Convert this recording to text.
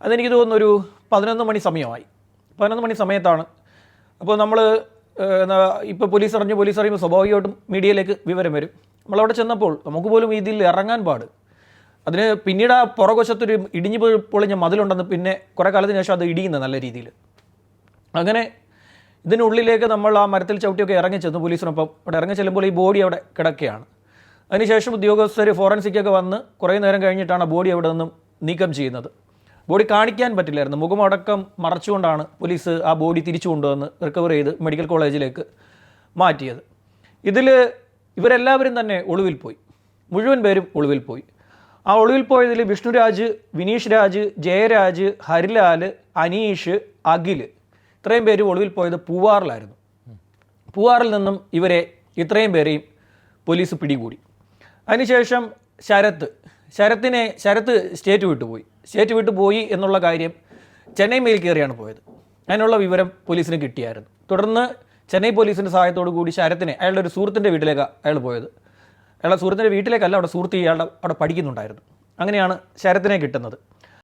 അതെനിക്ക് തോന്നുന്നൊരു 11 മണി സമയമായി. 11 മണി സമയത്താണ്. അപ്പോൾ നമ്മൾ ഇപ്പോൾ പോലീസ് അറിയുമ്പോൾ സ്വാഭാവികമായിട്ടും മീഡിയയിലേക്ക് വിവരം വരും. നമ്മളവിടെ ചെന്നപ്പോൾ നമുക്ക് പോലും ഇതിൽ ഇറങ്ങാൻ പാട്. അതിന് പിന്നീട് ആ പുറകുവശത്തൊരു ഇടിഞ്ഞു പൊളിഞ്ഞ മതിലുണ്ടെന്ന് പിന്നെ കുറേ കാലത്തിന് ശേഷം അത് ഇടിയുന്നത് നല്ല രീതിയിൽ. അങ്ങനെ ഇതിനുള്ളിലേക്ക് നമ്മൾ ആ മരത്തിൽ ചവിട്ടിയൊക്കെ ഇറങ്ങി ചെന്നു പോലീസിനൊപ്പം. അവിടെ ഇറങ്ങി ചെല്ലുമ്പോൾ ഈ ബോഡി അവിടെ കിടക്കുകയാണ്. അതിനുശേഷം ഉദ്യോഗസ്ഥർ ഫോറൻസിക്കൊക്കെ വന്ന് കുറേ നേരം കഴിഞ്ഞിട്ടാണ് ആ ബോഡി അവിടെ നിന്നും നീക്കം ചെയ്യുന്നത്. ബോഡി കാണിക്കാൻ പറ്റില്ലായിരുന്നു. മുഖമടക്കം മറച്ചുകൊണ്ടാണ് പോലീസ് ആ ബോഡി തിരിച്ചു കൊണ്ടുവന്ന് റിക്കവർ ചെയ്ത് മെഡിക്കൽ കോളേജിലേക്ക് മാറ്റിയത്. ഇതിൽ ഇവരെല്ലാവരും തന്നെ ഒളിവിൽ പോയി. മുഴുവൻ പേരും ഒളിവിൽ പോയി. ആ ഒളിവിൽ പോയതിൽ വിഷ്ണുരാജ്, വിനീഷ് രാജ്, ജയരാജ്, ഹരിലാൽ, അനീഷ്, അഖിൽ ഇത്രയും പേര് ഒളിവിൽ പോയത് പൂവാറിലായിരുന്നു. പൂവാറിൽ നിന്നും ഇവരെ ഇത്രയും പേരെയും പോലീസ് പിടികൂടി. അതിനുശേഷം ശരത്ത് സ്റ്റേറ്റ് വിട്ടുപോയി എന്നുള്ള കാര്യം ചെന്നൈ മെയിൽ കയറിയാണ് പോയത്. അതിനുള്ള വിവരം പോലീസിന് കിട്ടിയായിരുന്നു. തുടർന്ന് ചെന്നൈ പോലീസിൻ്റെ സഹായത്തോടു കൂടി ശരത്തിനെ അയാളുടെ ഒരു സുഹൃത്തിൻ്റെ വീട്ടിലേക്കാണ് അയാൾ പോയത്. അയാളുടെ സുഹൃത്തിൻ്റെ വീട്ടിലേക്കല്ല, അവിടെ സുഹൃത്ത് അവിടെ പഠിക്കുന്നുണ്ടായിരുന്നു. അങ്ങനെയാണ് ശരത്തിനെ കിട്ടുന്നത്.